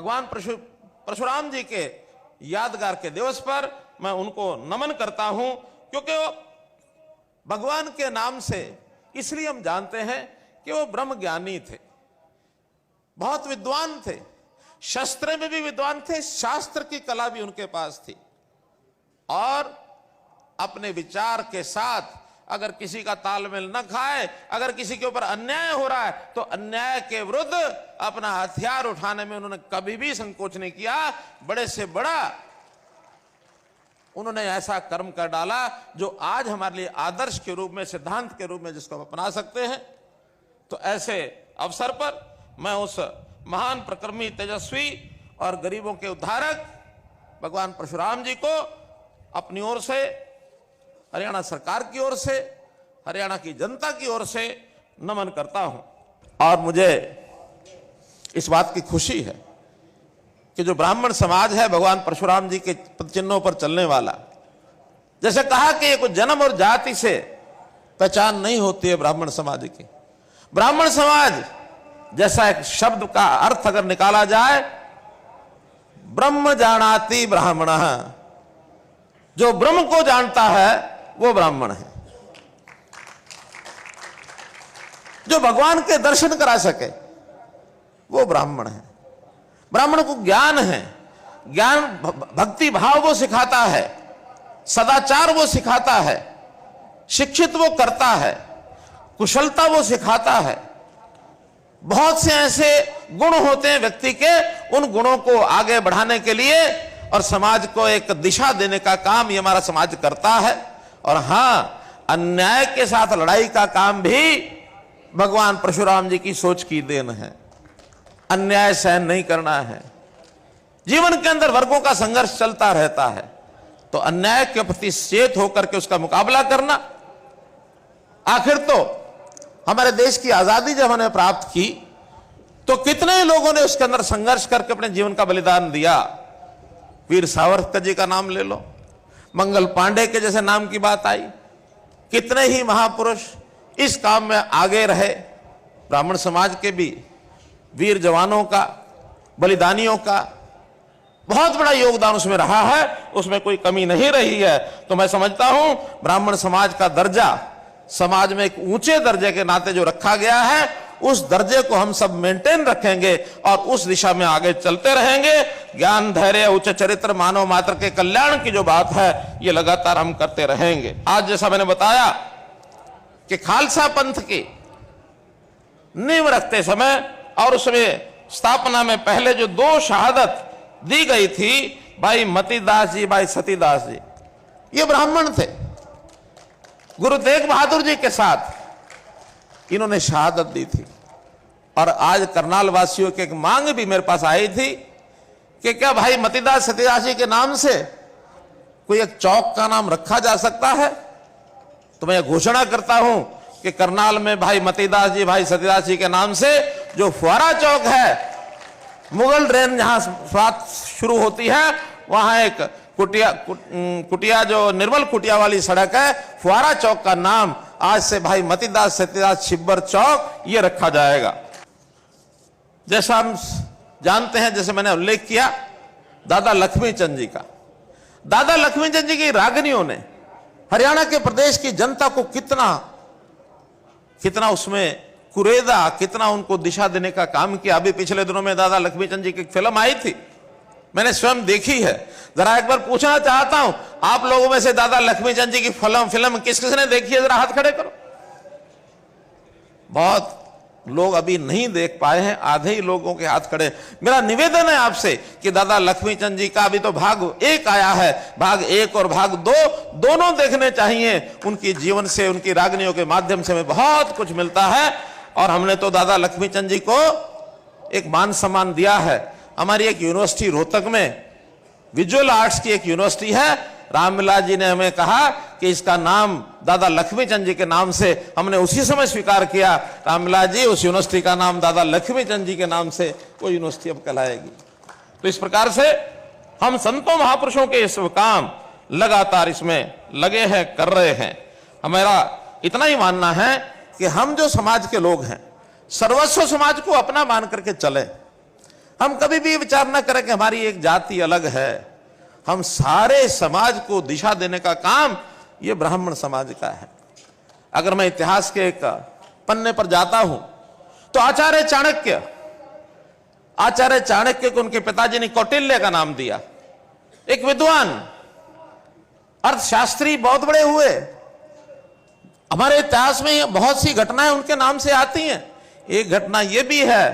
भगवान परशुराम जी के यादगार के दिवस पर मैं उनको नमन करता हूं, क्योंकि वो भगवान के नाम से इसलिए हम जानते हैं कि वो ब्रह्म ज्ञानी थे, बहुत विद्वान थे, शस्त्र में भी विद्वान थे, शास्त्र की कला भी उनके पास थी। और अपने विचार के साथ अगर किसी का तालमेल न खाए, अगर किसी के ऊपर अन्याय हो रहा है तो अन्याय के विरुद्ध अपना हथियार उठाने में उन्होंने कभी भी संकोच नहीं किया। बड़े से बड़ा उन्होंने ऐसा कर्म कर डाला जो आज हमारे लिए आदर्श के रूप में, सिद्धांत के रूप में जिसको हम अपना सकते हैं। तो ऐसे अवसर पर मैं उस महान प्रक्रमी, तेजस्वी और गरीबों के उद्धारक भगवान परशुराम जी को अपनी ओर से, हरियाणा सरकार की ओर से, हरियाणा की जनता की ओर से नमन करता हूं। और मुझे इस बात की खुशी है कि जो ब्राह्मण समाज है भगवान परशुराम जी के चिन्हों पर चलने वाला, जैसे कहा कि कुछ जन्म और जाति से पहचान नहीं होती है ब्राह्मण समाज की। ब्राह्मण समाज जैसा एक शब्द का अर्थ अगर निकाला जाए, ब्रह्म जानाति ब्राह्मणः, जो ब्रह्म को जानता है वो ब्राह्मण है। जो भगवान के दर्शन करा सके वो ब्राह्मण है। ब्राह्मण को ज्ञान है, ज्ञान भक्ति भाव वो सिखाता है, सदाचार वो सिखाता है, शिक्षित वो करता है, कुशलता वो सिखाता है। बहुत से ऐसे गुण होते हैं व्यक्ति के, उन गुणों को आगे बढ़ाने के लिए और समाज को एक दिशा देने का काम ये हमारा समाज करता है। और हां, अन्याय के साथ लड़ाई का काम भी भगवान परशुराम जी की सोच की देन है। अन्याय सहन नहीं करना है। जीवन के अंदर वर्गों का संघर्ष चलता रहता है, तो अन्याय के प्रति सचेत होकर के उसका मुकाबला करना। आखिर तो हमारे देश की आजादी जब हमने प्राप्त की तो कितने लोगों ने उसके अंदर संघर्ष करके अपने जीवन का बलिदान दिया। वीर सावरकर जी का नाम ले लो, मंगल पांडे के जैसे नाम की बात आई, कितने ही महापुरुष इस काम में आगे रहे। ब्राह्मण समाज के भी वीर जवानों का, बलिदानियों का बहुत बड़ा योगदान उसमें रहा है, उसमें कोई कमी नहीं रही है। तो मैं समझता हूं ब्राह्मण समाज का दर्जा समाज में एक ऊंचे दर्जे के नाते जो रखा गया है, उस दर्जे को हम सब मेंटेन रखेंगे और उस दिशा में आगे चलते रहेंगे। ज्ञान, धैर्य, उच्च चरित्र, मानव मात्र के कल्याण की जो बात है ये लगातार हम करते रहेंगे। आज जैसा मैंने बताया कि खालसा पंथ की नींव रखते समय और उसमें स्थापना में पहले जो 2 शहादत दी गई थी, भाई मतीदास जी, भाई सतीदास जी, ये ब्राह्मण थे। गुरु तेग बहादुर जी के साथ इन्होंने शहादत दी थी। और आज करनाल वासियों की एक मांग भी मेरे पास आई थी कि क्या भाई मतीदास सतीदास जी के नाम से कोई एक चौक का नाम रखा जा सकता है। तो मैं घोषणा करता हूं कि करनाल में भाई मतीदास जी, भाई सतीदास जी के नाम से जो फुआरा चौक है, मुगल ट्रेन जहां बात शुरू होती है वहां एक कुटिया जो निर्मल कुटिया वाली सड़क है, फुआरा चौक का नाम आज से भाई मतीदास सतीदास छिब्बर चौक ये रखा जाएगा। जैसा हम जानते हैं, जैसे मैंने उल्लेख किया दादा लक्ष्मीचंद जी का, दादा लक्ष्मीचंद जी की रागनियों ने हरियाणा के प्रदेश की जनता को कितना उसमें कुरेदा, कितना उनको दिशा देने का काम किया। अभी पिछले दिनों में दादा लक्ष्मीचंद जी की फिल्म आई थी, मैंने स्वयं देखी है। जरा एक बार पूछना चाहता हूं, आप लोगों में से दादा लक्ष्मीचंद जी की फिल्म किस किसने देखी है, जरा हाथ खड़े करो। बहुत लोग अभी नहीं देख पाए हैं, आधे ही लोगों के हाथ खड़े। मेरा निवेदन है आपसे कि दादा लक्ष्मीचंद जी का अभी तो भाग 1 आया है, भाग 1 और भाग 2 दोनों देखने चाहिए। उनकी जीवन से, उनकी रागनियों के माध्यम से हमें बहुत कुछ मिलता है। और हमने तो दादा लक्ष्मीचंद जी को एक मान सम्मान दिया है। हमारी एक यूनिवर्सिटी रोहतक में विजुअल आर्ट्स की एक यूनिवर्सिटी है, रामविलास जी ने हमें कहा कि इसका नाम दादा लक्ष्मीचंद जी के नाम से, हमने उसी समय स्वीकार किया, रामविलास जी उस यूनिवर्सिटी का नाम दादा लक्ष्मीचंद जी के नाम से वो यूनिवर्सिटी अब कहलाएगी। तो इस प्रकार से हम संतों महापुरुषों के इस काम लगातार इसमें लगे हैं, कर रहे हैं। हमारा इतना ही मानना है कि हम जो समाज के लोग हैं, सर्वस्व समाज को अपना मान करके चले। हम कभी भी विचार न करें कि हमारी एक जाति अलग है। हम सारे समाज को दिशा देने का काम ये ब्राह्मण समाज का है। अगर मैं इतिहास के एक पन्ने पर जाता हूं तो आचार्य चाणक्य को उनके पिताजी ने कौटिल्य का नाम दिया। एक विद्वान अर्थशास्त्री बहुत बड़े हुए। हमारे इतिहास में बहुत सी घटनाएं उनके नाम से आती हैं। एक घटना यह भी है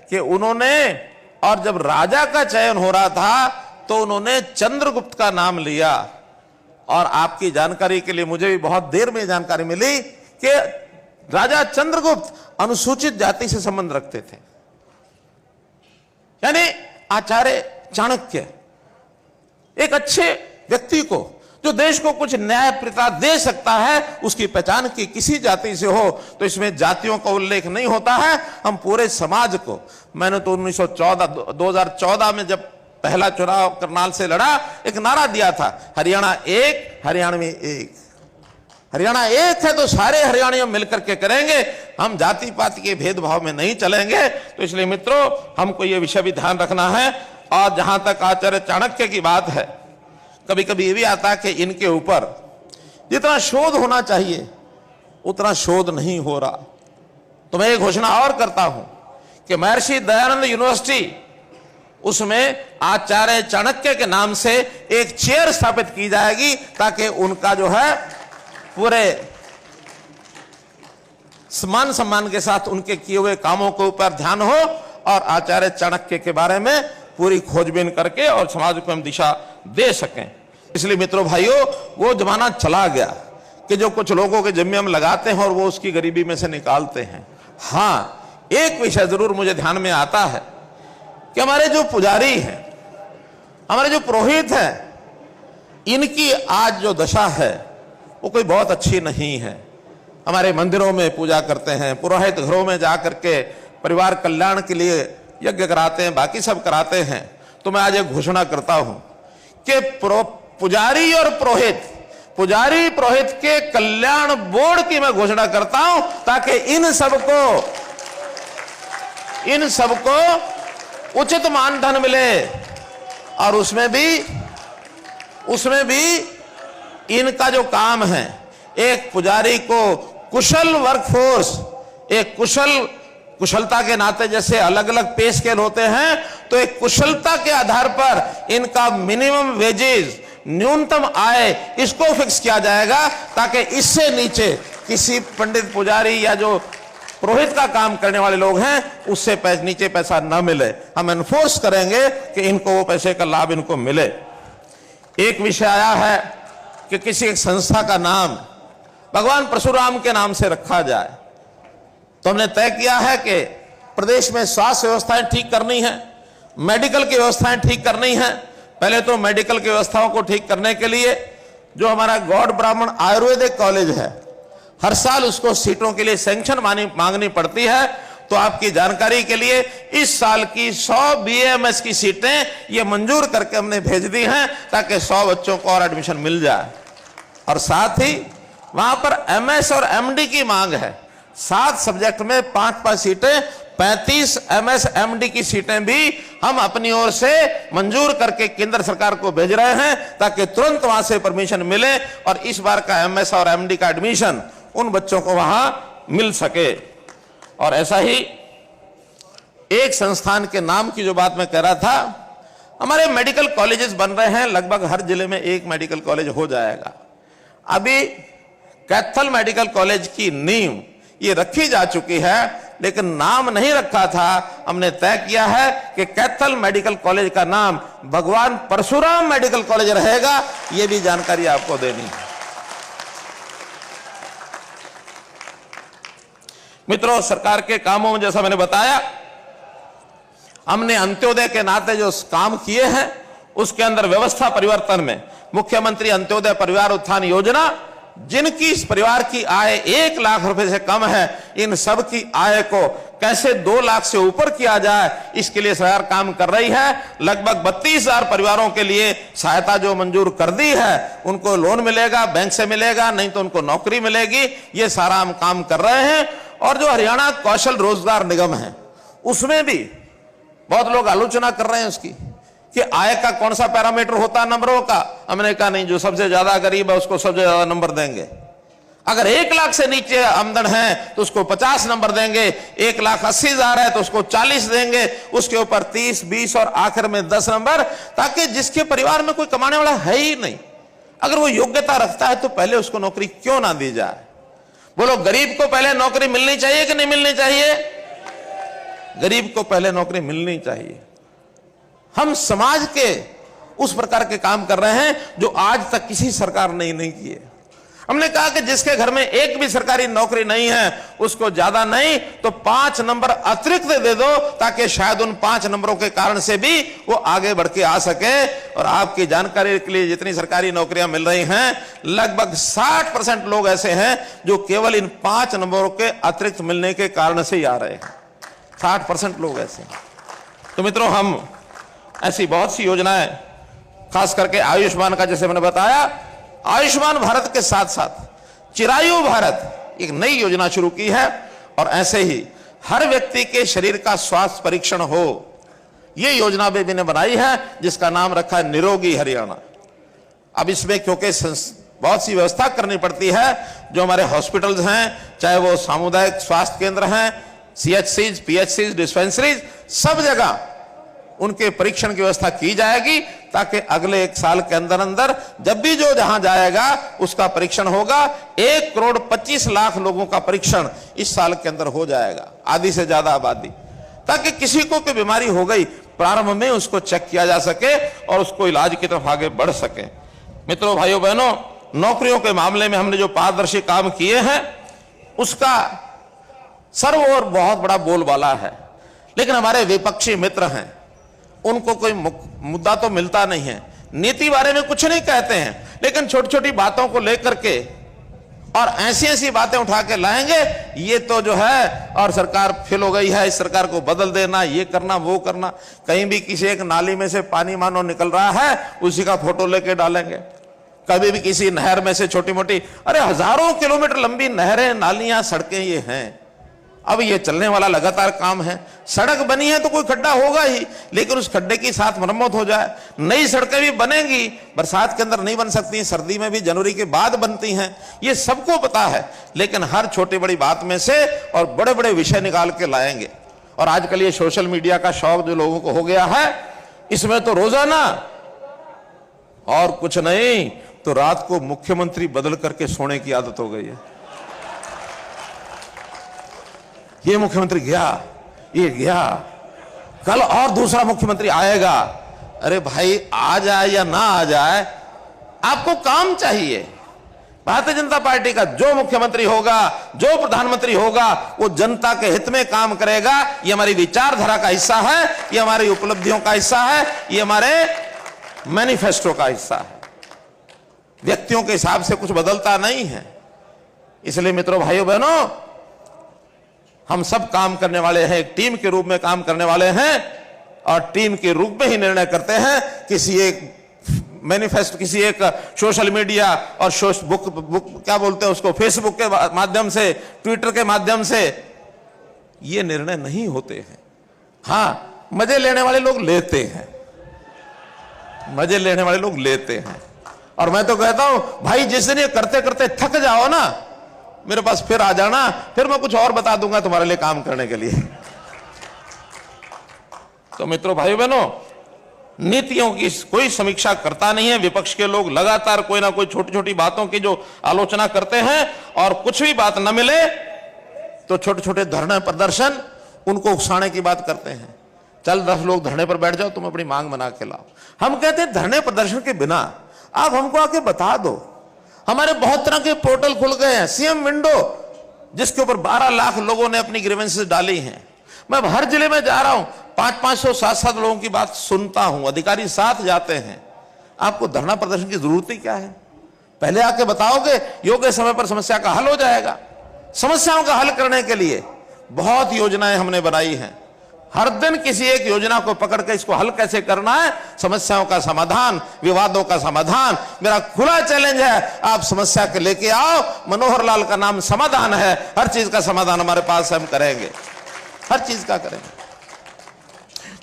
कि उन्होंने, और जब राजा का चयन हो रहा था तो उन्होंने चंद्रगुप्त का नाम लिया। और आपकी जानकारी के लिए मुझे भी बहुत देर में जानकारी मिली कि राजा चंद्रगुप्त अनुसूचित जाति से संबंध रखते थे। यानी आचार्य चाणक्य एक अच्छे व्यक्ति को, जो देश को कुछ न्याय प्रता दे सकता है, उसकी पहचान की किसी जाति से हो तो इसमें जातियों का उल्लेख नहीं होता है। हम पूरे समाज को, मैंने तो 2014 में जब पहला चुनाव करनाल से लड़ा, एक नारा दिया था, हरियाणा एक, हरियाणवी एक। हरियाणा एक है तो सारे हरियाणियों मिलकर के करेंगे, हम जाति पाति के भेदभाव में नहीं चलेंगे। तो इसलिए मित्रों, हमको यह विषय भी ध्यान रखना है। और जहां तक आचार्य चाणक्य की बात है, कभी कभी ये भी आता है कि इनके ऊपर जितना शोध होना चाहिए उतना शोध नहीं हो रहा। तो मैं एक घोषणा और करता हूं कि महर्षि दयानंद यूनिवर्सिटी, उसमें आचार्य चाणक्य के नाम से एक चेयर स्थापित की जाएगी, ताकि उनका जो है पूरे मान सम्मान के साथ उनके किए हुए कामों के ऊपर ध्यान हो और आचार्य चाणक्य के बारे में पूरी खोजबीन करके और समाज को हम दिशा दे सकें। इसलिए मित्रों भाइयों, वो जमाना चला गया कि जो कुछ लोगों के जिम्मे हम लगाते हैं और वो उसकी गरीबी में से निकालते हैं। हाँ, एक विषय जरूर मुझे ध्यान में आता है कि हमारे जो पुजारी हैं, हमारे जो पुरोहित हैं, इनकी आज जो दशा है वो कोई बहुत अच्छी नहीं है। हमारे मंदिरों में पूजा करते हैं, पुरोहित घरों में जाकर के परिवार कल्याण के लिए यज्ञ कराते हैं, बाकी सब कराते हैं। तो मैं आज एक घोषणा करता हूं कि पुजारी और पुजारी पुरोहित के कल्याण बोर्ड की मैं घोषणा करता हूं, ताकि इन सबको उचित मानधन मिले। और उसमें भी इनका जो काम है, एक पुजारी को कुशल वर्कफोर्स, एक कुशलता के नाते, जैसे अलग अलग पे स्केल होते हैं, तो एक कुशलता के आधार पर इनका मिनिमम वेजेस, न्यूनतम आय, इसको फिक्स किया जाएगा, ताकि इससे नीचे किसी पंडित पुजारी या जो पुरोहित का काम करने वाले लोग हैं उससे नीचे पैसा न मिले। हम एनफोर्स करेंगे कि इनको वो पैसे का लाभ इनको मिले। एक विषय आया है कि किसी एक संस्था का नाम भगवान परशुराम के नाम से रखा जाए। तो हमने तय किया है कि प्रदेश में स्वास्थ्य व्यवस्थाएं ठीक करनी है, मेडिकल की व्यवस्थाएं ठीक करनी है। पहले तो मेडिकल की व्यवस्थाओं को ठीक करने के लिए जो हमारा गौड़ ब्राह्मण आयुर्वेदिक कॉलेज है, हर साल उसको सीटों के लिए सैंक्शन मांगनी पड़ती है। तो आपकी जानकारी के लिए इस साल की 100 बीएमएस की सीटें ये मंजूर करके हमने भेज दी हैं, ताकि 100 बच्चों को और एडमिशन मिल जाए। और साथ ही वहां पर एमएस और एमडी की मांग है। 7 सब्जेक्ट में 5-5 सीटें, 35 एमएस एमडी की सीटें भी हम अपनी ओर से मंजूर करके केंद्र सरकार को भेज रहे हैं, ताकि तुरंत वहां से परमिशन मिले और इस बार का एमएस और एमडी का एडमिशन उन बच्चों को वहां मिल सके। और ऐसा ही एक संस्थान के नाम की जो बात मैं कह रहा था, हमारे मेडिकल कॉलेजेस बन रहे हैं, लगभग हर जिले में एक मेडिकल कॉलेज हो जाएगा। अभी कैथल मेडिकल कॉलेज की नींव ये रखी जा चुकी है, लेकिन नाम नहीं रखा था। हमने तय किया है कि कैथल मेडिकल कॉलेज का नाम भगवान परशुराम मेडिकल कॉलेज रहेगा। ये भी जानकारी आपको देनी है। मित्रों, सरकार के कामों में जैसा मैंने बताया, हमने अंत्योदय के नाते जो काम किए हैं उसके अंदर व्यवस्था परिवर्तन में मुख्यमंत्री अंत्योदय परिवार उत्थान योजना, जिनकी इस परिवार की आय 1 लाख रुपए से कम है, इन सब की आय को कैसे 2 लाख से ऊपर किया जाए, इसके लिए सरकार काम कर रही है। लगभग 32,000 परिवारों के लिए सहायता जो मंजूर कर दी है, उनको लोन मिलेगा, बैंक से मिलेगा, नहीं तो उनको नौकरी मिलेगी। ये सारा हम काम कर रहे हैं। और जो हरियाणा कौशल रोजगार निगम है, उसमें भी बहुत लोग आलोचना कर रहे हैं उसकी कि आय का कौन सा पैरामीटर होता है नंबरों का। हमने कहा नहीं, जो सबसे ज्यादा गरीब है उसको सबसे ज्यादा नंबर देंगे। अगर 1 लाख से नीचे आमदन है तो उसको 50 नंबर देंगे, 1,80,000 है तो उसको 40 देंगे, उसके ऊपर 30, 20 और आखिर में 10 नंबर, ताकि जिसके परिवार में कोई कमाने वाला है ही नहीं, अगर वो योग्यता रखता है तो पहले उसको नौकरी क्यों ना दी जाए। बोलो, गरीब को पहले नौकरी मिलनी चाहिए कि नहीं मिलनी चाहिए? गरीब को पहले नौकरी मिलनी चाहिए। हम समाज के उस प्रकार के काम कर रहे हैं जो आज तक किसी सरकार ने नहीं किए। हमने कहा कि जिसके घर में एक भी सरकारी नौकरी नहीं है उसको ज्यादा नहीं तो 5 नंबर अतिरिक्त दे दो, ताकि शायद उन 5 नंबरों के कारण से भी वो आगे बढ़ के आ सके। और आपकी जानकारी के लिए, जितनी सरकारी नौकरियां मिल रही हैं, लगभग 60% लोग ऐसे हैं जो केवल इन 5 नंबरों के अतिरिक्त मिलने के कारण से ही आ रहे हैं। 60% लोग ऐसे हैं। तो मित्रों, हम ऐसी बहुत सी योजनाएं, खास करके आयुष्मान का, जैसे मैंने बताया, आयुष्मान भारत के साथ साथ चिरायु भारत एक नई योजना शुरू की है। और ऐसे ही हर व्यक्ति के शरीर का स्वास्थ्य परीक्षण हो, यह योजना भी मैंने बनाई है, जिसका नाम रखा है निरोगी हरियाणा। अब इसमें क्योंकि बहुत सी व्यवस्था करनी पड़ती है, जो हमारे हॉस्पिटल्स हैं, चाहे वो सामुदायिक स्वास्थ्य केंद्र हैं, CHCs, PHCs, डिस्पेंसरीज, सब जगह उनके परीक्षण की व्यवस्था की जाएगी, ताकि अगले 1 साल के अंदर अंदर जब भी जो जहां जाएगा उसका परीक्षण होगा। 1,25,00,000 लोगों का परीक्षण इस साल के अंदर हो जाएगा, आधी से ज्यादा आबादी, ताकि किसी को कोई बीमारी हो गई प्रारंभ में उसको चेक किया जा सके और उसको इलाज की तरफ आगे बढ़ सके। मित्रों, भाइयों बहनों, नौकरियों के मामले में हमने जो पारदर्शी काम किए हैं उसका सर्व और बहुत बड़ा बोलबाला है। लेकिन हमारे विपक्षी मित्र हैं, उनको कोई मुद्दा तो मिलता नहीं है, नीति बारे में कुछ नहीं कहते हैं, लेकिन छोटी छोटी बातों को लेकर के और ऐसी ऐसी बातें उठा के लाएंगे, ये तो जो है, और सरकार फेल हो गई है, इस सरकार को बदल देना, ये करना वो करना। कहीं भी किसी एक नाली में से पानी मानो निकल रहा है, उसी का फोटो लेके डालेंगे। कभी भी किसी नहर में से छोटी मोटी, अरे हजारों किलोमीटर लंबी नहरें, नालियां, सड़कें ये हैं। अब ये चलने वाला लगातार काम है। सड़क बनी है तो कोई खड्डा होगा ही, लेकिन उस खड्डे की साथ मरम्मत हो जाए। नई सड़कें भी बनेंगी, बरसात के अंदर नहीं बन सकती, सर्दी में भी जनवरी के बाद बनती हैं, ये सबको पता है। लेकिन हर छोटी बड़ी बात में से और बड़े बड़े विषय निकाल के लाएंगे। और आजकल ये सोशल मीडिया का शौक जो लोगों को हो गया है, इसमें तो रोजाना और कुछ नहीं तो रात को मुख्यमंत्री बदल करके सोने की आदत हो गई है। ये मुख्यमंत्री गया, ये गया, कल और दूसरा मुख्यमंत्री आएगा। अरे भाई, आ जाए या ना आ जाए, आपको काम चाहिए। भारतीय जनता पार्टी का जो मुख्यमंत्री होगा, जो प्रधानमंत्री होगा, वो जनता के हित में काम करेगा। ये हमारी विचारधारा का हिस्सा है, ये हमारी उपलब्धियों का हिस्सा है, ये हमारे मैनिफेस्टो का हिस्सा है। व्यक्तियों के हिसाब से कुछ बदलता नहीं है। इसलिए मित्रों, भाइयों बहनों, हम सब काम करने वाले हैं, एक टीम के रूप में काम करने वाले हैं, और टीम के रूप में ही निर्णय करते हैं। किसी एक मैनिफेस्टो, किसी एक सोशल मीडिया और बुक क्या बोलते हैं उसको, फेसबुक के माध्यम से, ट्विटर के माध्यम से ये निर्णय नहीं होते हैं। हाँ, मजे लेने वाले लोग लेते हैं, मजे लेने वाले लोग लेते हैं। और मैं तो कहता हूं भाई, जिस दिन ये करते करते थक जाओ ना, मेरे पास फिर आ जाना, फिर मैं कुछ और बता दूंगा तुम्हारे लिए काम करने के लिए। तो मित्रों, भाइयों बहनों, नीतियों की कोई समीक्षा करता नहीं है। विपक्ष के लोग लगातार कोई ना कोई छोटी छोटी बातों की जो आलोचना करते हैं, और कुछ भी बात न मिले तो छोटे छोटे धरने प्रदर्शन, उनको उकसाने की बात करते हैं। चल 10 लोग धरने पर बैठ जाओ, तुम अपनी मांग बना के लाओ। हम कहते हैं धरने प्रदर्शन के बिना आप हमको आके बता दो। हमारे बहुत तरह के पोर्टल खुल गए हैं, सीएम विंडो, जिसके ऊपर 12 लाख लोगों ने अपनी ग्रीवेंसेस डाली हैं। मैं हर जिले में जा रहा हूं, 500-500, 700 लोगों की बात सुनता हूं, अधिकारी साथ जाते हैं। आपको धरना प्रदर्शन की जरूरत ही क्या है? पहले आके बताओगे, योग्य समय पर समस्या का हल हो जाएगा। समस्याओं का हल करने के लिए बहुत योजनाएं हमने बनाई हैं। हर दिन किसी एक योजना को पकड़ के इसको हल कैसे करना है, समस्याओं का समाधान, विवादों का समाधान। मेरा खुला चैलेंज है, आप समस्या के लेके आओ। मनोहर लाल का नाम समाधान है, हर चीज का समाधान हमारे पास हम करेंगे, हर चीज का करेंगे।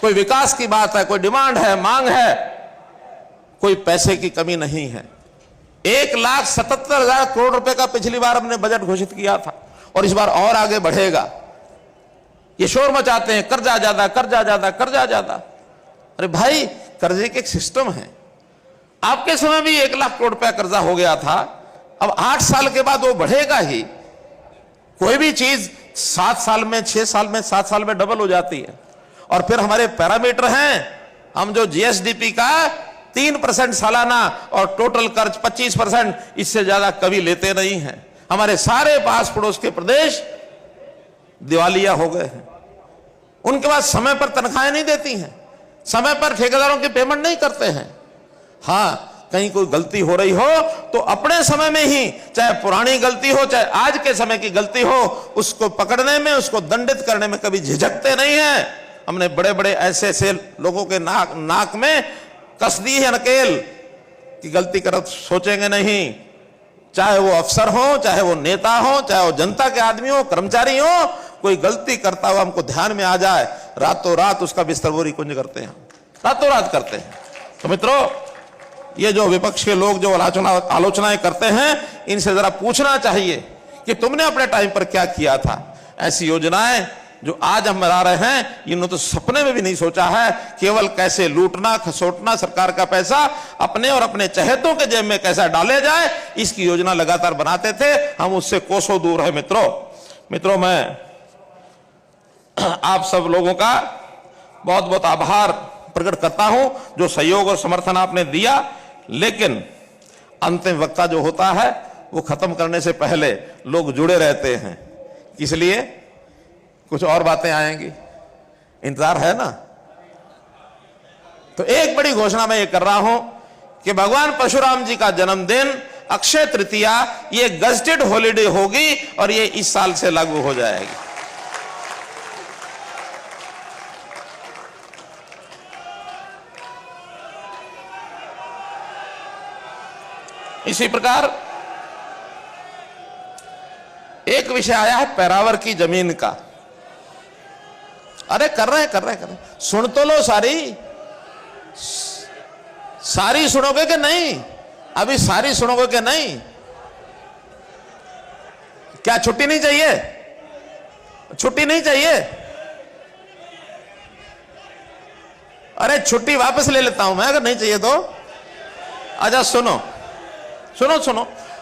कोई विकास की बात है, कोई डिमांड है, मांग है, कोई पैसे की कमी नहीं है। 1,77,000 करोड़ रुपए का पिछली बार हमने बजट घोषित किया था और इस बार और आगे बढ़ेगा। ये शोर मचाते हैं कर्जा ज्यादा, कर्जा ज्यादा, कर्जा ज्यादा। अरे भाई, कर्जे के एक सिस्टम है। आपके समय भी 1,00,000 करोड़ रुपया कर्जा हो गया था, अब 8 साल के बाद वो बढ़ेगा ही। कोई भी चीज 7 साल में, 6 साल में, 7 साल में डबल हो जाती है। और फिर हमारे पैरामीटर हैं, हम जो जीएसडीपी का 3% सालाना और टोटल कर्ज 25%, इससे ज्यादा कभी लेते नहीं हैं। हमारे सारे पास पड़ोस के प्रदेश दिवालिया हो गए हैं। उनके पास समय पर तनख्वाहें नहीं देती हैं, समय पर ठेकेदारों की पेमेंट नहीं करते हैं। हाँ, कहीं कोई गलती हो रही हो तो अपने समय में ही, चाहे पुरानी गलती हो चाहे आज के समय की गलती हो, उसको पकड़ने में, उसको दंडित करने में कभी झिझकते नहीं हैं। हमने बड़े बड़े ऐसे ऐसे लोगों के नाक में कस दी है नकेल कि गलती कर सोचेंगे नहीं। चाहे वो अफसर हो, चाहे वो नेता हो, चाहे वो जनता के आदमी हो, कर्मचारी हो, कोई गलती करता हुआ हमको ध्यान में आ जाए, रातों रात उसका बिस्तरबोरी कुंज करते हैं, रातों रात करते हैं। तो मित्रों, ये जो विपक्ष के लोग जो आलोचनाएं करते हैं, इनसे जरा पूछना चाहिए कि तुमने अपने टाइम पर क्या किया था। ऐसी योजनाएं जो आज हम बना रहे हैं, इन्होंने तो सपने में भी नहीं सोचा है। केवल कैसे लूटना खसोटना सरकार का पैसा अपने और अपने चहेतों के जेब में कैसा डाले जाए, इसकी योजना लगातार बनाते थे। हम उससे कोसों दूर है मित्रों, मैं आप सब लोगों का बहुत बहुत आभार प्रकट करता हूं जो सहयोग और समर्थन आपने दिया। लेकिन अंतिम वक्ता जो होता है वो खत्म करने से पहले लोग जुड़े रहते हैं, इसलिए कुछ और बातें आएंगी, इंतजार है ना। तो एक बड़ी घोषणा मैं ये कर रहा हूं कि भगवान परशुराम जी का जन्मदिन अक्षय तृतीया ये गजेटेड हॉलिडे होगी और ये इस साल से लागू हो जाएगी। इसी प्रकार एक विषय आया है पैरावर की जमीन का। अरे कर रहे हैं, सुन तो लो, सारी सुनोगे कि नहीं? अभी सारी सुनोगे कि नहीं? क्या छुट्टी नहीं चाहिए? छुट्टी नहीं चाहिए? अरे छुट्टी वापस ले लेता हूं मैं अगर नहीं चाहिए तो। अच्छा सुनो,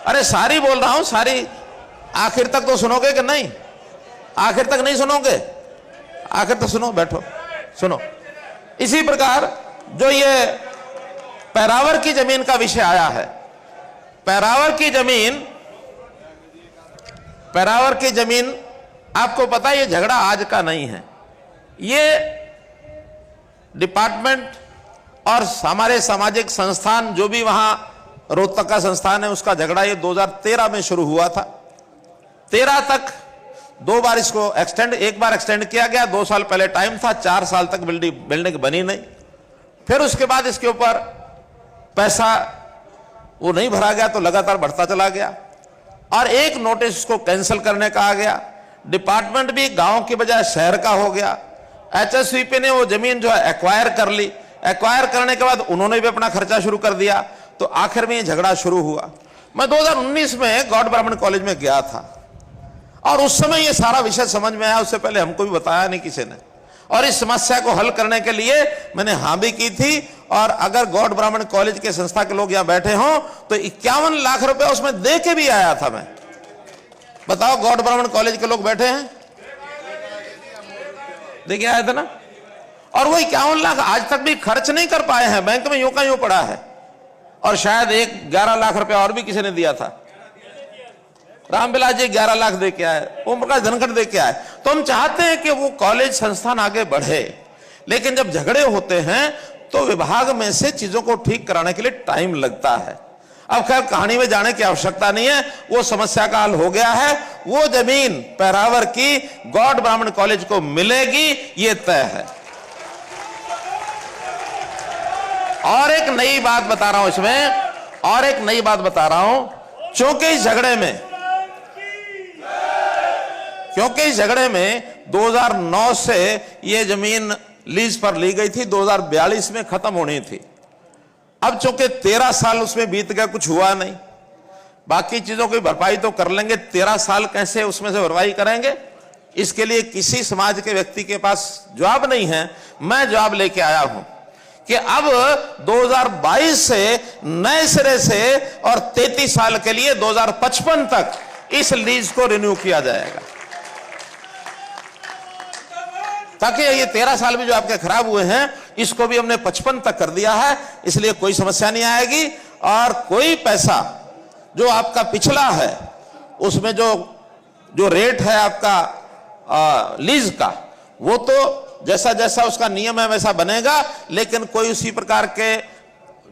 अरे सारी बोल रहा हूं, सारी आखिर तक तो सुनोगे कि नहीं? आखिर तक नहीं सुनोगे? आखिर तक सुनो, बैठो सुनो। इसी प्रकार जो ये पैरावर की जमीन का विषय आया है, पैरावर की जमीन आपको पता है ये झगड़ा आज का नहीं है। ये डिपार्टमेंट और हमारे सामाजिक संस्थान जो भी वहां रोहतक का संस्थान है उसका झगड़ा ये 2013 में शुरू हुआ था। 13 तक 2 बार इसको एक बार एक्सटेंड किया गया। 2 साल पहले टाइम था, 4 साल तक बिल्डिंग बनी नहीं। फिर उसके बाद इसके ऊपर पैसा वो नहीं भरा गया तो लगातार बढ़ता चला गया और एक नोटिस को कैंसिल करने का आ गया। डिपार्टमेंट भी गांव की बजाय शहर का हो गया। एचएसवीपी ने वो जमीन जो है एक्वायर कर ली। एक्वायर करने के बाद उन्होंने भी अपना खर्चा शुरू कर दिया, तो आखिर में ये झगड़ा शुरू हुआ। मैं 2019 में गॉड ब्राह्मण कॉलेज में गया था और उस समय ये सारा विषय समझ में आया। उससे पहले हमको भी बताया नहीं किसी ने, और इस समस्या को हल करने के लिए मैंने हाँ भी की थी। और अगर गॉड ब्राह्मण कॉलेज के संस्था के लोग यहां बैठे हों तो 51 लाख रुपए उसमें दे के भी आया था मैं। बताओ, गॉड ब्राह्मण कॉलेज के लोग बैठे हैं, दे के आया था ना। और वो 51 लाख आज तक भी खर्च नहीं कर पाए हैं, बैंक में यूं का यूं पड़ा है। और शायद 11 लाख रुपया और भी किसी ने दिया था। रामविलास जी 11 लाख दे के आए, ओम प्रकाश धनखड़ दे के आए। तो हम चाहते हैं कि वो कॉलेज संस्थान आगे बढ़े, लेकिन जब झगड़े होते हैं तो विभाग में से चीजों को ठीक कराने के लिए टाइम लगता है। अब खैर कहानी में जाने की आवश्यकता नहीं है, वो समस्या का हल हो गया है। वो जमीन पैरावर की गॉड ब्राह्मण कॉलेज को मिलेगी, ये तय है। और एक नई बात बता रहा हूं इसमें, और एक नई बात बता रहा हूं, क्योंकि इस झगड़े में 2009 से ये जमीन लीज पर ली गई थी, 2042 में खत्म होनी थी। अब चूंकि 13 साल उसमें बीत गया, कुछ हुआ नहीं, बाकी चीजों की भरपाई तो कर लेंगे, 13 साल कैसे उसमें से भरपाई करेंगे? इसके लिए किसी समाज के व्यक्ति के पास जवाब नहीं है। मैं जवाब लेके आया हूं कि अब 2022 से नए सिरे से और 33 साल के लिए 2055 तक इस लीज को रिन्यू किया जाएगा, ताकि ये 13 साल भी जो आपके खराब हुए हैं इसको भी हमने 55 तक कर दिया है। इसलिए कोई समस्या नहीं आएगी, और कोई पैसा जो आपका पिछला है उसमें जो रेट है आपका लीज का, वो तो जैसा जैसा उसका नियम है वैसा बनेगा, लेकिन कोई उसी प्रकार के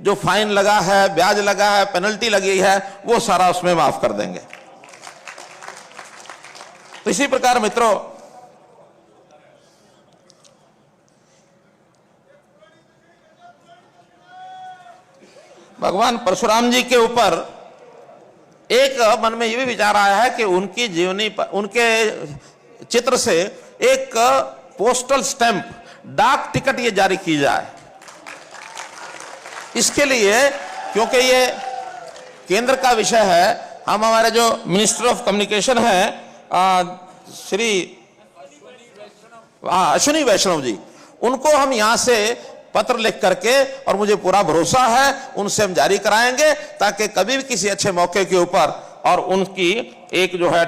जो फाइन लगा है, ब्याज लगा है, पेनल्टी लगी है, वो सारा उसमें माफ कर देंगे। तो इसी प्रकार मित्रों, भगवान परशुराम जी के ऊपर एक मन में यह भी विचार आया है कि उनकी जीवनी पर, उनके चित्र से एक पोस्टल स्टैंप, डाक टिकट ये जारी की जाए। इसके लिए, क्योंकि ये केंद्र का विषय है, हम हमारे जो मिनिस्टर ऑफ कम्युनिकेशन है श्री अश्विनी वैष्णव जी, उनको हम यहां से पत्र लिख करके, और मुझे पूरा भरोसा है उनसे हम जारी कराएंगे, ताकि कभी भी किसी अच्छे मौके के ऊपर और उनकी एक जो है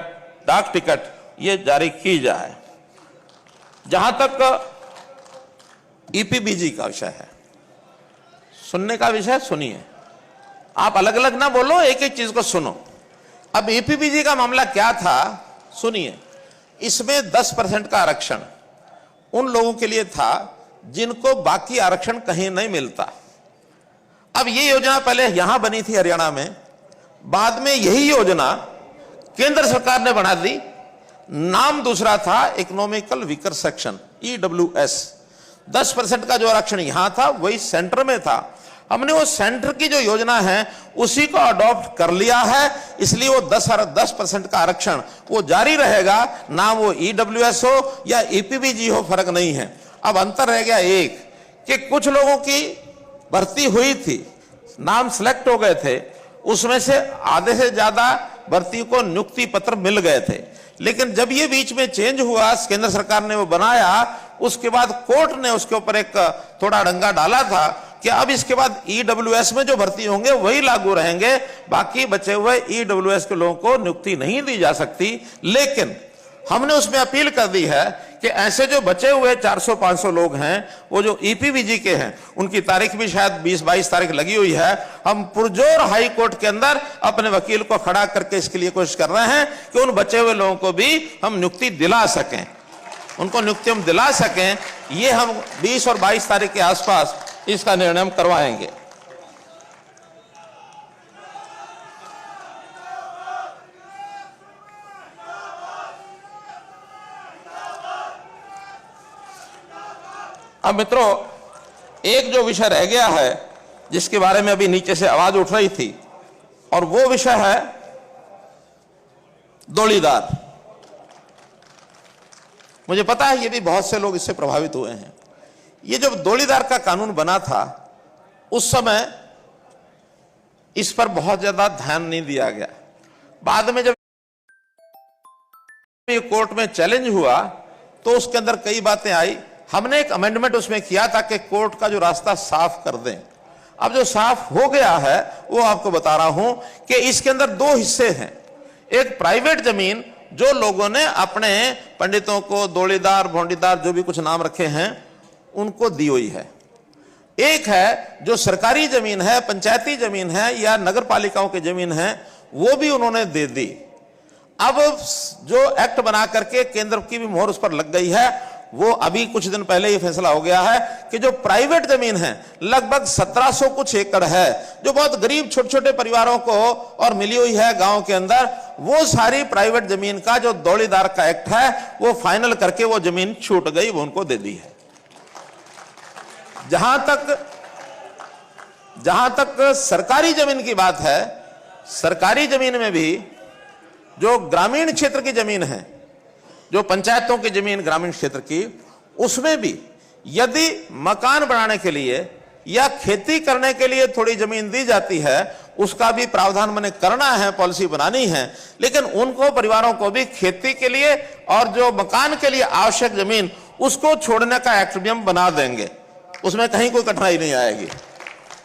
डाक टिकट ये जारी की जाए। जहां तक ईपीबीजी का विषय है, सुनने का विषय सुनिए, आप अलग अलग ना बोलो, एक एक चीज को सुनो। अब ईपीबीजी का मामला क्या था सुनिए। इसमें 10% का आरक्षण उन लोगों के लिए था जिनको बाकी आरक्षण कहीं नहीं मिलता। अब ये योजना पहले यहां बनी थी हरियाणा में, बाद में यही योजना केंद्र सरकार ने बना दी, नाम दूसरा था इकोनॉमिकल वीकर सेक्शन EWS। 10% का जो आरक्षण यहां था वही सेंटर में था। हमने वो सेंटर की जो योजना है उसी को अडॉप्ट कर लिया है, इसलिए वो 10% का आरक्षण वो जारी रहेगा, ना वो EWS हो या EPBG हो, फर्क नहीं है। अब अंतर रह गया एक कि कुछ लोगों की भर्ती हुई थी, नाम सिलेक्ट हो गए थे, उसमें से आधे से ज्यादा भर्ती को नियुक्ति पत्र मिल गए थे, लेकिन जब ये बीच में चेंज हुआ, केंद्र सरकार ने वो बनाया, उसके बाद कोर्ट ने उसके ऊपर एक थोड़ा डंगा डाला था कि अब इसके बाद EWS में जो भर्ती होंगे वही लागू रहेंगे, बाकी बचे हुए EWS के लोगों को नियुक्ति नहीं दी जा सकती। लेकिन हमने उसमें अपील कर दी है कि ऐसे जो बचे हुए 400-500 लोग हैं, वो जो EPBG के हैं, उनकी तारीख भी शायद 20-22 तारीख लगी हुई है, हम पुरजोर हाई कोर्ट के अंदर अपने वकील को खड़ा करके इसके लिए कोशिश कर रहे हैं कि उन बचे हुए लोगों को भी हम नियुक्ति दिला सकें, उनको नियुक्ति हम दिला सकें। ये हम 20 और 22 तारीख के आसपास इसका निर्णय हम करवाएंगे। अब मित्रों, एक जो विषय रह गया है जिसके बारे में अभी नीचे से आवाज उठ रही थी, और वो विषय है डोलीदार। मुझे पता है ये भी बहुत से लोग इससे प्रभावित हुए हैं। ये जब डोलीदार का कानून बना था उस समय इस पर बहुत ज्यादा ध्यान नहीं दिया गया। बाद में जब ये कोर्ट में चैलेंज हुआ तो उसके अंदर कई बातें आई, हमने एक अमेंडमेंट उसमें किया ताकि कोर्ट का जो रास्ता साफ कर दें। अब जो साफ हो गया है वो आपको बता रहा हूं कि इसके अंदर 2 हिस्से हैं। एक प्राइवेट जमीन जो लोगों ने अपने पंडितों को, डोलीदार, भोंडीदार, जो भी कुछ नाम रखे हैं, उनको दी हुई है। एक है जो सरकारी जमीन है, पंचायती जमीन है या नगर पालिकाओं की जमीन है, वो भी उन्होंने दे दी। अब जो एक्ट बना करके केंद्र की भी मोहर उस पर लग गई है, वो अभी कुछ दिन पहले ये फैसला हो गया है कि जो प्राइवेट जमीन है, लगभग 1700 कुछ एकड़ है, जो बहुत गरीब छोटे छोटे परिवारों को और मिली हुई है गांव के अंदर, वो सारी प्राइवेट जमीन का जो डोलीदार का एक्ट है वो फाइनल करके वो जमीन छूट गई, वो उनको दे दी है। जहां तक सरकारी जमीन की बात है, सरकारी जमीन में भी जो ग्रामीण क्षेत्र की जमीन है, जो पंचायतों की जमीन ग्रामीण क्षेत्र की, उसमें भी यदि मकान बनाने के लिए या खेती करने के लिए थोड़ी जमीन दी जाती है, उसका भी प्रावधान मैंने करना है, पॉलिसी बनानी है, लेकिन उनको परिवारों को भी खेती के लिए और जो मकान के लिए आवश्यक जमीन उसको छोड़ने का एक्ट भी हम बना देंगे, उसमें कहीं कोई कठिनाई नहीं आएगी।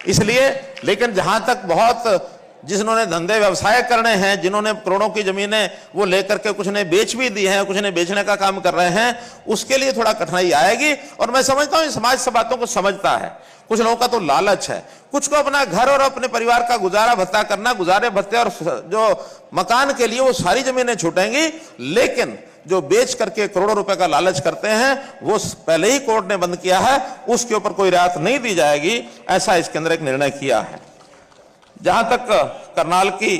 इसलिए लेकिन जहां तक बहुत जिन्होंने धंधे व्यवसाय करने हैं, जिन्होंने करोड़ों की जमीनें वो लेकर के कुछ ने बेच भी दी हैं, कुछ ने बेचने का काम कर रहे हैं, उसके लिए थोड़ा कठिनाई आएगी। और मैं समझता हूं समाज सब बातों को समझता है। कुछ लोगों का तो लालच है, कुछ को अपना घर और अपने परिवार का गुजारा भत्ता करना, गुजारे भत्ते और जो मकान के लिए वो सारी जमीनें छूटेंगी, लेकिन जो बेच करके करोड़ों रुपए का लालच करते हैं वो पहले ही कोर्ट ने बंद किया है, उसके ऊपर कोई रियायत नहीं दी जाएगी, ऐसा इसके अंदर एक निर्णय किया है। जहां तक करनाल की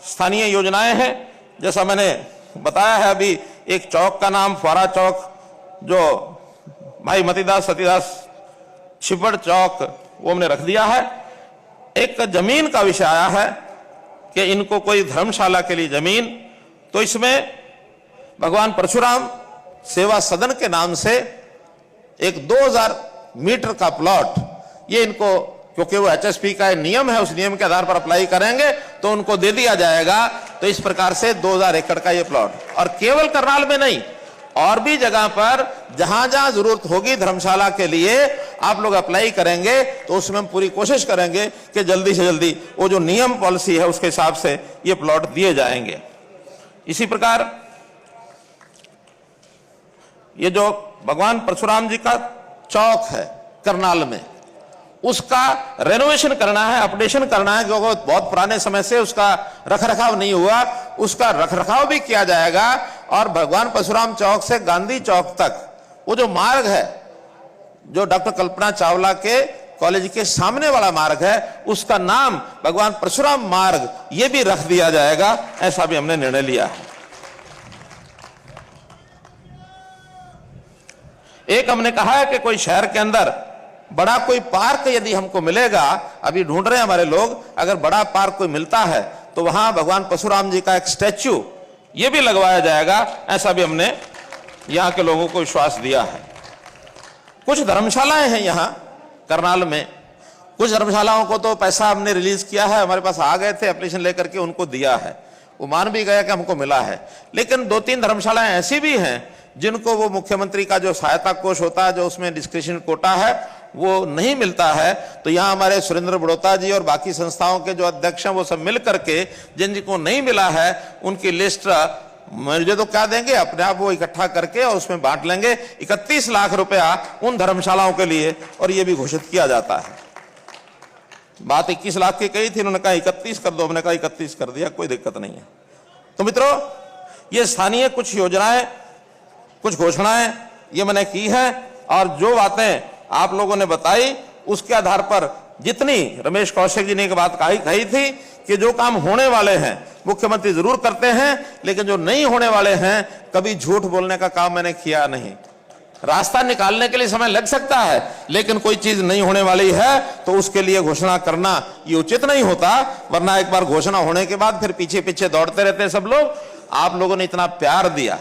स्थानीय योजनाएं हैं, जैसा मैंने बताया है, अभी एक चौक का नाम फुआरा चौक, जो भाई मतीदास सतीदास छिपड़ चौक, वो हमने रख दिया है। एक जमीन का विषय आया है कि इनको कोई धर्मशाला के लिए जमीन, तो इसमें भगवान परशुराम सेवा सदन के नाम से एक 2000 मीटर का प्लॉट, ये इनको, क्योंकि वो एचएसपी का नियम है, उस नियम के आधार पर अप्लाई करेंगे तो उनको दे दिया जाएगा। तो इस प्रकार से 2000 एकड़ का ये प्लॉट, और केवल करनाल में नहीं, और भी जगह पर जहां जहां जरूरत होगी धर्मशाला के लिए आप लोग अप्लाई करेंगे, तो उसमें हम पूरी कोशिश करेंगे कि जल्दी से जल्दी वो जो नियम पॉलिसी है उसके हिसाब से ये प्लॉट दिए जाएंगे। इसी प्रकार ये जो भगवान परशुराम जी का चौक है करनाल में, उसका रेनोवेशन करना है, अपडेशन करना है, क्योंकि बहुत पुराने समय से उसका रखरखाव नहीं हुआ, उसका रखरखाव भी किया जाएगा। और भगवान परशुराम चौक से गांधी चौक तक वो जो मार्ग है, जो डॉक्टर कल्पना चावला के कॉलेज के सामने वाला मार्ग है, उसका नाम भगवान परशुराम मार्ग ये भी रख दिया जाएगा, ऐसा भी हमने निर्णय लिया है। एक हमने कहा है कि कोई शहर के अंदर बड़ा कोई पार्क यदि हमको मिलेगा, अभी ढूंढ रहे हैं हमारे लोग, अगर बड़ा पार्क कोई मिलता है तो वहां भगवान परशुराम जी का एक स्टैच्यू ये भी लगवाया जाएगा, ऐसा भी हमने यहां के लोगों को विश्वास दिया है। कुछ धर्मशालाएं हैं यहां करनाल में, कुछ धर्मशालाओं को तो पैसा हमने रिलीज किया है, हमारे पास आ गए थे, एप्लीकेशन लेकर के उनको दिया है, वो मान भी गया कि हमको मिला है। लेकिन 2-3 धर्मशालाएं ऐसी भी हैं जिनको वो मुख्यमंत्री का जो सहायता कोष होता है, जो उसमें डिस्क्रिप्शन कोटा है, वो नहीं मिलता है। तो यहाँ हमारे सुरेंद्र बड़ोता जी और बाकी संस्थाओं के जो अध्यक्ष हैं वो सब मिल करके जिन जिनको नहीं मिला है उनकी लिस्ट मुझे तो क्या देंगे, अपने आप वो इकट्ठा करके और उसमें बांट लेंगे। 31 लाख रुपया उन धर्मशालाओं के लिए, और ये भी घोषित किया जाता है। बात 21 लाख की कही थी, उन्होंने कहा 31 कर दो, हमने कहा 31 कर दिया, कोई दिक्कत नहीं है। तो मित्रों, ये स्थानीय कुछ योजनाएं, कुछ घोषणाएं ये मैंने की है, और जो बातें आप लोगों ने बताई उसके आधार पर जितनी रमेश कौशिक जी ने एक बात कही थी कि जो काम होने वाले हैं मुख्यमंत्री जरूर करते हैं, लेकिन जो नहीं होने वाले हैं कभी झूठ बोलने का काम मैंने किया नहीं। रास्ता निकालने के लिए समय लग सकता है, लेकिन कोई चीज नहीं होने वाली है तो उसके लिए घोषणा करना ये उचित नहीं होता, वरना एक बार घोषणा होने के बाद फिर पीछे पीछे दौड़ते रहते हैं सब लोग। आप लोगों ने इतना प्यार दिया,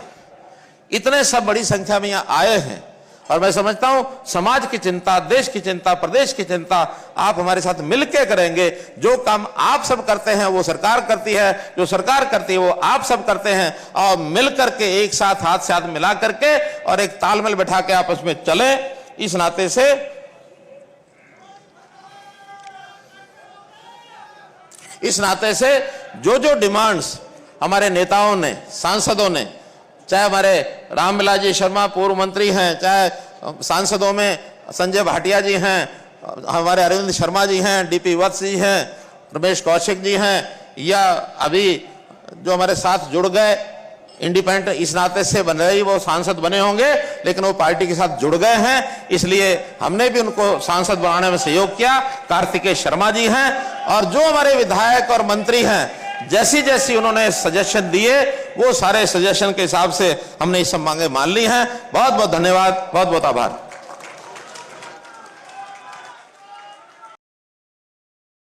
इतने सब बड़ी संख्या में यहाँ आए हैं, और मैं समझता हूं समाज की चिंता, देश की चिंता, प्रदेश की चिंता आप हमारे साथ मिलकर करेंगे। जो काम आप सब करते हैं वो सरकार करती है, जो सरकार करती है वो आप सब करते हैं, और मिलकर के एक साथ हाथ से हाथ मिला करके और एक तालमेल बैठा के आपस में चले। इस नाते से जो जो डिमांड्स हमारे नेताओं ने, सांसदों ने, चाहे हमारे रामविलास जी शर्मा पूर्व मंत्री हैं, चाहे सांसदों में संजय भाटिया जी हैं, हमारे अरविंद शर्मा जी हैं, डीपी वत्स जी हैं, रमेश कौशिक जी हैं, या अभी जो हमारे साथ जुड़ गए इंडिपेंडेंट इस नाते से बन रही, वो सांसद बने होंगे लेकिन वो पार्टी के साथ जुड़ गए हैं, इसलिए हमने भी उनको सांसद बनाने में सहयोग किया। कार्तिकेय शर्मा जी हैं, और जो हमारे विधायक और मंत्री हैं, जैसी जैसी उन्होंने सजेशन दिए वो सारे सजेशन के हिसाब से हमने ये सब मांगे मान ली हैं। बहुत बहुत धन्यवाद, बहुत बहुत आभार।